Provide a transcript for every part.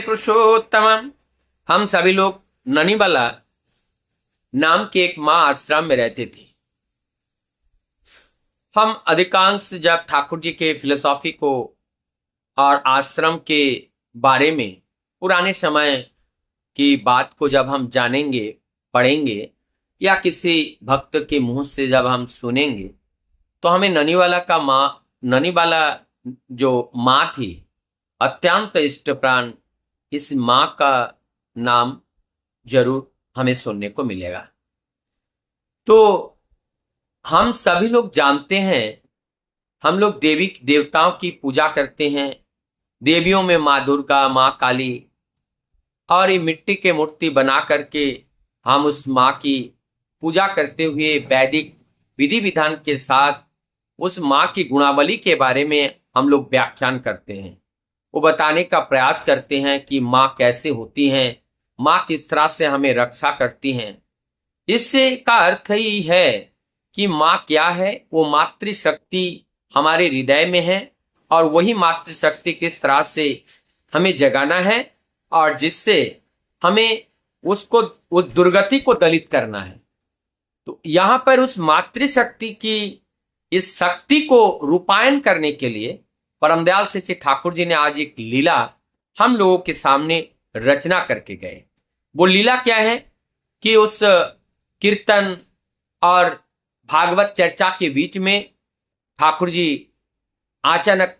पुरुषोत्तम। हम सभी लोग ननिवाला नाम के एक माँ आश्रम में रहते थे। हम अधिकांश जब ठाकुर जी के फिलोसॉफी को और आश्रम के बारे में पुराने समय की बात को जब हम जानेंगे, पढ़ेंगे या किसी भक्त के मुंह से जब हम सुनेंगे तो हमें ननिवाला जो माँ थी, अत्यंत इष्ट प्राण, इस माँ का नाम जरूर हमें सुनने को मिलेगा। तो हम सभी लोग जानते हैं, हम लोग देवी देवताओं की पूजा करते हैं। देवियों में माँ दुर्गा, माँ काली, और ये मिट्टी के मूर्ति बना करके हम उस माँ की पूजा करते हुए वैदिक विधि विधान के साथ उस माँ की गुणावली के बारे में हम लोग व्याख्यान करते हैं। वो बताने का प्रयास करते हैं कि माँ कैसे होती हैं, माँ किस तरह से हमें रक्षा करती हैं। इससे का अर्थ ही है कि माँ क्या है। वो मातृशक्ति हमारे हृदय में है और वही मातृशक्ति किस तरह से हमें जगाना है और जिससे हमें उस दुर्गति को दलित करना है। तो यहाँ पर उस मातृशक्ति की इस शक्ति को रूपायन करने के लिए परमदयाल श्री ठाकुर जी ने आज एक लीला हम लोगों के सामने रचना करके गए। वो लीला क्या है कि उस कीर्तन और भागवत चर्चा के बीच में ठाकुर जी अचानक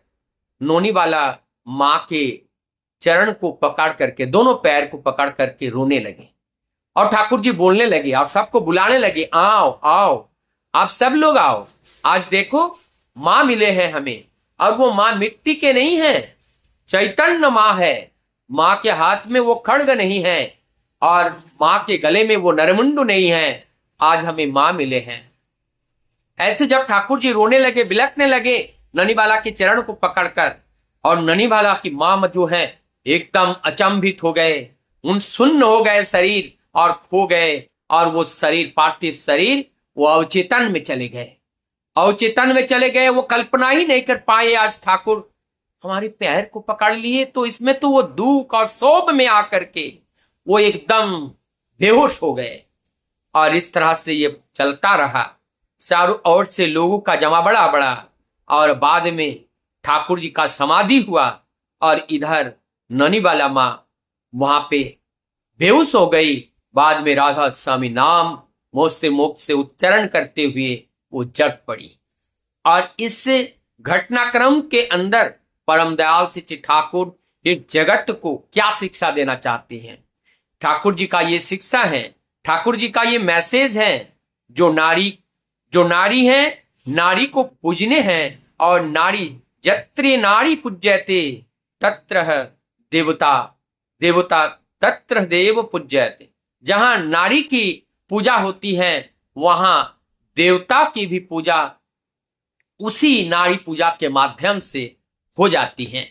नोनीवाला माँ के चरण को पकड़ करके, दोनों पैर को पकड़ करके रोने लगे और ठाकुर जी बोलने लगे और सबको बुलाने लगे, आओ आओ, आप सब लोग आओ, आज देखो माँ मिले हैं हमें। और वो माँ मिट्टी के नहीं है, चैतन्य माँ है। माँ के हाथ में वो खड्ग नहीं है और माँ के गले में वो नरमुंडू नहीं है। आज हमें माँ मिले हैं। ऐसे जब ठाकुर जी रोने लगे, बिलखने लगे ननिवाला के चरण को पकड़कर, और ननिवाला की माँ जो है एकदम अचंभित हो गए, उन सुन्न हो गए शरीर और खो गए, और वो शरीर, पार्थिव शरीर, वो अवचेतन में चले गए। अवचेतन में चले गए। वो कल्पना ही नहीं कर पाए आज ठाकुर हमारे पैर को पकड़ लिए, तो इसमें तो वो दुख और शोभ में आकर के वो एकदम बेहोश हो गए। और इस तरह से ये चलता रहा, चारों ओर से लोगों का जमा बड़ा और बाद में ठाकुर जी का समाधि हुआ और इधर ननिवाला माँ वहां पे बेहोश हो गई। बाद में राधा स्वामी नाम मुख से उच्चारण करते हुए वो जग पड़ी। और इस घटनाक्रम के अंदर परमदयाल श्री ठाकुर इस जगत को क्या शिक्षा देना चाहते हैं। ठाकुर जी का ये शिक्षा है, ठाकुर जी का ये मैसेज है, जो नारी है, नारी को पूजने हैं, और नारी जत्रे नारी पूज्यते तत्र देवता तत्र देव पूज्यते। जहां नारी की पूजा होती है वहां देवता की भी पूजा उसी नारी पूजा के माध्यम से हो जाती है।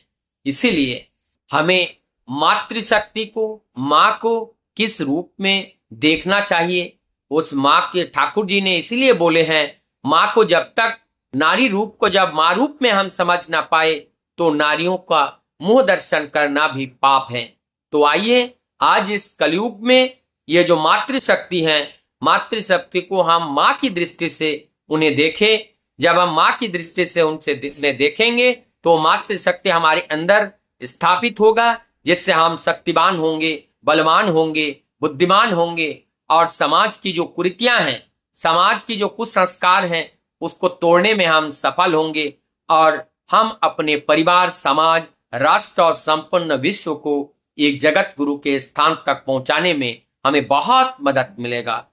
इसीलिए हमें मातृशक्ति को, माँ को किस रूप में देखना चाहिए। उस माँ के ठाकुर जी ने इसीलिए बोले हैं, माँ को जब तक नारी रूप को जब माँ रूप में हम समझ ना पाए तो नारियों का मुंह दर्शन करना भी पाप है। तो आइए आज इस कलयुग में ये जो मातृशक्ति है, मातृशक्ति को हम माँ की दृष्टि से उन्हें देखें। जब हम माँ की दृष्टि से उन्हें देखेंगे तो मातृशक्ति हमारे अंदर स्थापित होगा, जिससे हम शक्तिवान होंगे, बलवान होंगे, बुद्धिमान होंगे, और समाज की जो कुरीतियां हैं, समाज की जो कुसंस्कार हैं, उसको तोड़ने में हम सफल होंगे और हम अपने परिवार, समाज, राष्ट्र और संपूर्ण विश्व को एक जगत गुरु के स्थान तक पहुंचाने में हमें बहुत मदद मिलेगा।